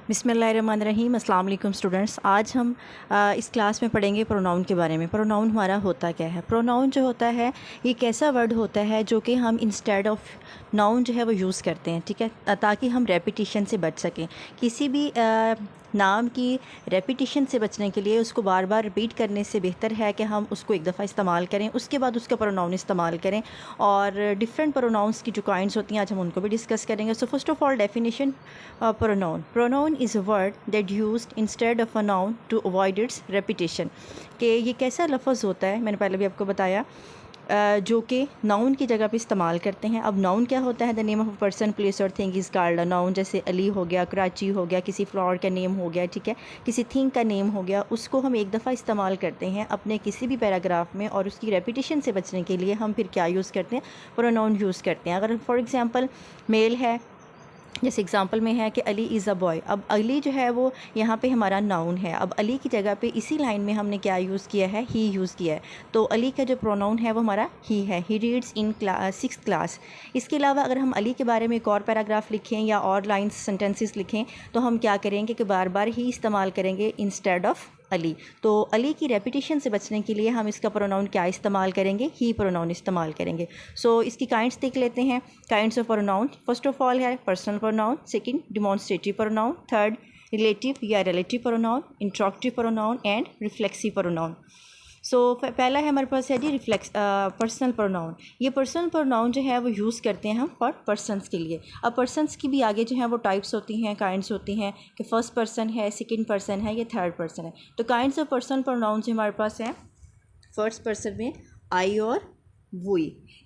बिस्मिल्लाहिर्रहमानिर्रहीम। अस्सलाम वालेकुम स्टूडेंट्स। आज हम इस क्लास में पढ़ेंगे प्रोनाउन के बारे में। प्रोनाउन हमारा होता क्या है? प्रोनाउन जो होता है ये एक ऐसा वर्ड होता है जो कि हम इंस्टेड ऑफ नाउन जो है वो यूज़ करते हैं, ठीक है, ताकि हम रेपिटिशन से बच सकें। किसी भी नाम की रेपिटिशन से बचने के लिए उसको बार बार रिपीट करने से बेहतर है कि हम उसको एक दफ़ा इस्तेमाल करें, उसके बाद उसका प्रोनाउन इस्तेमाल करें। और डिफरेंट प्रोनाउंस की जो काइंड्स होती हैं आज हम उनको भी डिस्कस करेंगे। So first of all definition pronoun is a word that used instead of a noun to avoid its repetition. कि ये कैसा लफ्ज़ होता है, मैंने पहले भी आपको बताया, जो कि नाउन की जगह पे इस्तेमाल करते हैं। अब नाउन क्या होता है? The name of a person, place और thing is called a noun. जैसे अली हो गया, कराची हो गया, किसी फ्लावर का नेम हो गया, ठीक है, किसी थिंग का नेम हो गया, उसको हम एक दफ़ा इस्तेमाल करते हैं अपने किसी भी पैराग्राफ में, और उसकी रेपिटेशन से बचने के लिए हम फिर क्या यूज़ करते हैं? प्रोनाउन यूज़ करते हैं। अगर फॉर एग्ज़ाम्पल मेल है, जैसे एग्जांपल में है कि अली इज़ अ बॉय। अब अली जो है वो यहाँ पे हमारा नाउन है। अब अली की जगह पे इसी लाइन में हमने क्या यूज़ किया है? ही यूज़ किया है। तो अली का जो प्रोनाउन है वो हमारा ही है। He reads in sixth class. इसके अलावा अगर हम अली के बारे में एक और पैराग्राफ लिखें या और लाइन्स सेंटेंसेस लिखें तो हम क्या करेंगे कि बार बार ही इस्तेमाल करेंगे इंस्टेड ऑफ अली। तो अली की रेपिटेशन से बचने के लिए हम इसका प्रोनाउन क्या इस्तेमाल करेंगे? ही प्रोनाउन इस्तेमाल करेंगे। सो इसकी काइंड्स देख लेते हैं। Kinds of pronoun, first of all है personal pronoun, second demonstrative pronoun, third relative या relative pronoun, interrogative pronoun and reflexive pronoun. So पहला है हमारे पास है जी पर्सनल प्रोनाउन। ये पर्सनल प्रोनाउन जो है वो यूज़ करते हैं हम फॉर पर्सनस के लिए। अब पर्सनस की भी आगे जो है वो टाइप्स होती हैं, काइंड्स होती हैं कि फर्स्ट पर्सन है, सेकंड पर्सन है या थर्ड पर्सन है। तो काइंड्स ऑफ पर्सनल प्रोनाउन जो हमारे पास हैं, फर्स्ट पर्सन में आई और वी,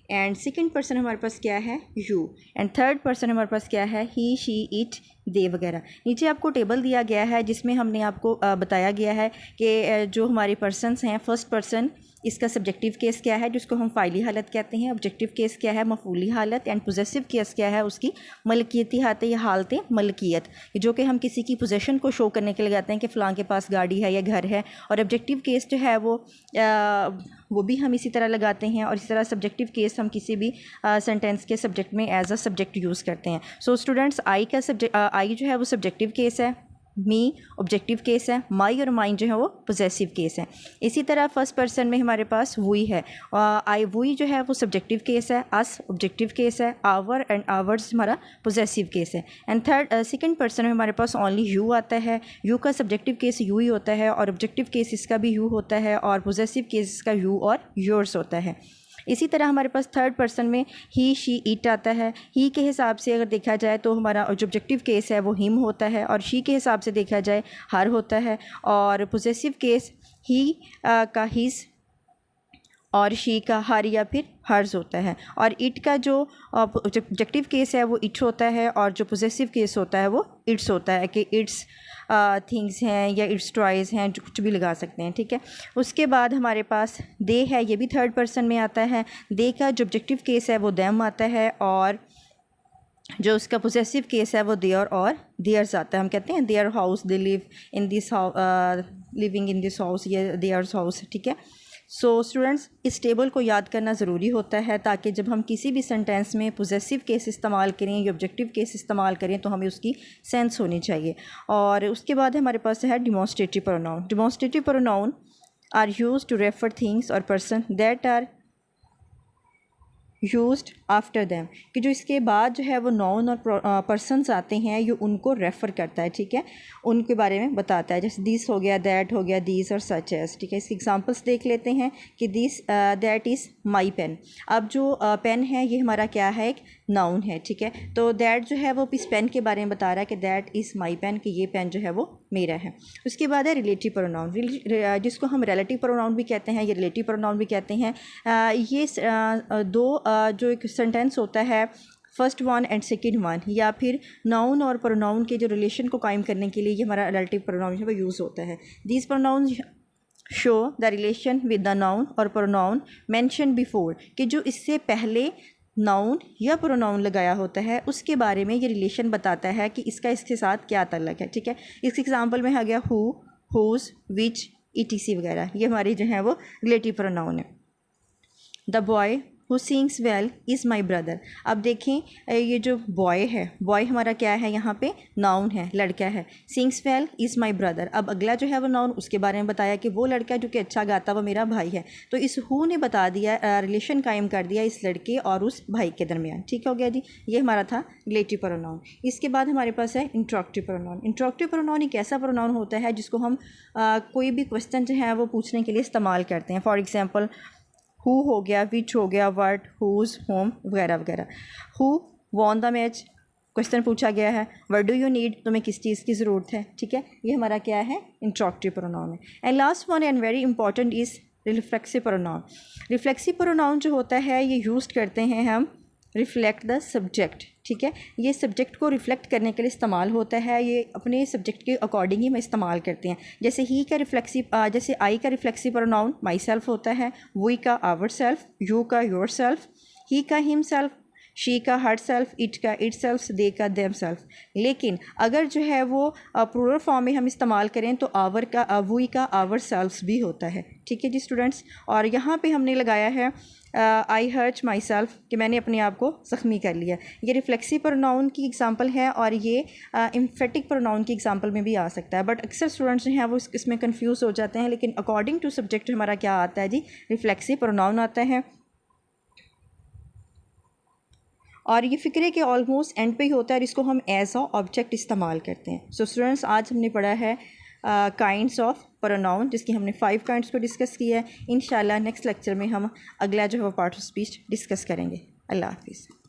एंड सेकंड पर्सन हमारे पास क्या है? यू, एंड थर्ड पर्सन हमारे पास क्या है? ही, शी, इट, दे वगैरह। नीचे आपको टेबल दिया गया है जिसमें हमने आपको बताया गया है कि जो हमारे पर्सनस हैं, फर्स्ट पर्सन इसका सब्जेक्टिव केस क्या है जिसको हम फ़ाइली हालत कहते हैं, ऑब्जेक्टिव केस क्या है? मफूली हालत, एंड पोजेसिव केस क्या है? उसकी मलकियती हालत या हालत मलकियत, जो कि हम किसी की पोजेशन को शो करने के लिए कहते हैं कि फ़लाँ के पास गाड़ी है या घर है। और ऑब्जेक्टिव केस जो है वो भी हम इसी तरह लगाते हैं। और इसी तरह सब्जेक्टिव केस हम किसी भी सेंटेंस के सब्जेक्ट में एज अ सब्जेक्ट यूज़ करते हैं। सो स्टूडेंट्स, आई जो है वो सब्जेक्टिव केस है, मी ऑब्जेक्टिव केस है, माई और माइन जो है वो पोजेसिव केस है। इसी तरह फर्स्ट पर्सन में हमारे पास वुई है, आई वुई जो है वो सब्जेक्टिव केस है, अस ऑब्जेक्टिव केस है, आवर एंड आवर्स हमारा पोजेसिव केस है। एंड सेकंड पर्सन में हमारे पास ओनली यू आता है। यू का सब्जेक्टिव केस यू ही होता है, और ऑब्जेक्टिव केस इसका भी यू होता है, और पोजेसिव केस इसका यू और योर्स होता है। इसी तरह हमारे पास थर्ड पर्सन में ही, शी, इट आता है। ही के हिसाब से अगर देखा जाए तो हमारा जो ऑब्जेक्टिव केस है वो हिम होता है, और शी के हिसाब से देखा जाए हर होता है, और पोजेसिव केस ही का हिज और शी का हर या फिर हर्ज होता है। और इट का जो ऑब्जेक्टिव केस है वो इट होता है, और जो पोजेसिव केस होता है वो इट्स होता है, कि इट्स थिंग्स हैं या इट्स टॉयज़ हैं, जो कुछ भी लगा सकते हैं, ठीक है। उसके बाद हमारे पास दे है, ये भी थर्ड पर्सन में आता है। दे का जो ऑब्जेक्टिव केस है वो देम आता है, और जो उसका पोजेसिव केस है वो देयर और देयर्स आता है। हम कहते हैं their house, they live in this living in this house, ये देयर्स हाउस, ठीक है। सो स्टूडेंट्स, इस टेबल को याद करना ज़रूरी होता है ताकि जब हम किसी भी सेंटेंस में पोजेसिव केस इस्तेमाल करें या ऑब्जेक्टिव केस इस्तेमाल करें तो हमें उसकी सेंस होनी चाहिए। और उसके बाद हमारे पास है demonstrative pronoun. Demonstrative pronoun are used to refer things और person that are used after them, कि जो इसके बाद जो है वो नाउन और पर्सन्स आते हैं, ये उनको रेफ़र करता है, ठीक है, उनके बारे में बताता है। जैसे दिस हो गया, दैट हो गया, दीज और सच एज, ठीक है। इसके एग्जांपल्स देख लेते हैं कि this that is my pen. अब जो पेन है ये हमारा क्या है? एक नाउन है, ठीक है। तो दैट जो है वो इस पेन के बारे में बता रहा है कि दैट इज़ माई पेन, कि ये पेन जो है वो मेरा है। उसके बाद है रिलेटिव प्रोनाउन, जिसको हम रिलेटिव प्रोनाउन भी कहते हैं या रिलेटिव प्रोनाउन भी कहते हैं। ये दो जो एक सेंटेंस होता है, first one and second one, या फिर नाउन और प्रोनाउन के जो रिलेशन को कायम करने के लिए ये हमारा रिलेटिव प्रोनाउन है वो यूज़ होता है। These pronoun show the relation with the noun और प्रोनाउन मेंशन बिफोर, कि जो इससे पहले नाउन या प्रोनाउन लगाया होता है उसके बारे में ये रिलेशन बताता है कि इसका इसके साथ क्या ताल्लुक है, ठीक है। इस एग्जांपल में आ गया हु, हुज, विच, ईटीसी वगैरह, ये हमारी जो है वो रिलेटिव प्रोनाउन है। The boy who sings well is my brother. अब देखें ये जो बॉय है, बॉय हमारा क्या है, यहाँ पे नाउन है, लड़का है। Sings well is my brother, अब अगला जो है वो नाउन, उसके बारे में बताया कि वो लड़का जो कि अच्छा गाता वो मेरा भाई है। तो इस हु ने बता दिया, रिलेशन कायम कर दिया इस लड़के और उस भाई के दरमियान। ठीक हो गया जी, ये हमारा था रिलेटिव प्रोनाउन। इसके बाद हमारे पास है इंट्रोगेटिव प्रोनाउन। इंट्रोगेटिव प्रोनाउन एक ऐसा प्रोनाउन होता है जिसको हम कोई भी क्वेश्चन जो है वो पूछने के लिए इस्तेमाल करते हैं। फॉर एग्जांपल हु हो गया, विच हो गया, व्हाट, हुज, होम वगैरह वगैरह। Who won the match, question पूछा गया है। व्हाट डू यू नीड, तुम्हें किस चीज़ की ज़रूरत है। ठीक है, ये हमारा क्या है, इंट्रोगेटिव प्रोनाउन है। And last one and very important is reflexive pronoun. Reflexive pronoun जो होता है ये यूज़ करते हैं हम रिफ्लेक्ट द सब्जेक्ट। ठीक है, ये सब्जेक्ट को रिफ्लेक्ट करने के लिए इस्तेमाल होता है, ये अपने सब्जेक्ट के अकॉर्डिंग ही हम इस्तेमाल करते हैं। जैसे ही का रिफ्लेक्सिव, जैसे आई का रिफ्लेक्सिव प्रोनाउन माई सेल्फ होता है, वी का आवर सेल्फ, यू का योर सेल्फ, ही का हिम सेल्फ, शी का हर सेल्फ, इट का इट सेल्फ, दे का देम सेल्फ। लेकिन अगर जो है वो प्लूरल फॉर्म में हम इस्तेमाल करें तो आवर का वी का आवर सेल्फ भी होता है। ठीक है जी स्टूडेंट्स, और यहाँ पे हमने लगाया है आई हर्ट माई सेल्फ, कि मैंने अपने आप को ज़ख्मी कर लिया। ये रिफ्लेक्सिव प्रोनाउन की एग्जांपल है और ये एम्फेटिक प्रोनाउन की एग्जांपल में भी आ सकता है। बट अक्सर स्टूडेंट्स जो हैं वो इसमें कंफ्यूज हो जाते हैं, लेकिन अकॉर्डिंग टू सब्जेक्ट हमारा क्या आता है जी, रिफ्लेक्सिव प्रोनाउन आता है। और ये फ़िक्रे के ऑलमोस्ट एंड पे ही होता है और इसको हम एज अ ऑब्जेक्ट इस्तेमाल करते हैं। सो स्टूडेंट्स, आज हमने पढ़ा है काइंड्स ऑफ प्रोनाउन, जिसकी हमने 5 काइंड्स को डिस्कस किया है। इंशाल्लाह नेक्स्ट लेक्चर में हम अगला जो है वो पार्ट ऑफ स्पीच डिस्कस करेंगे। अल्लाह हाफिज़।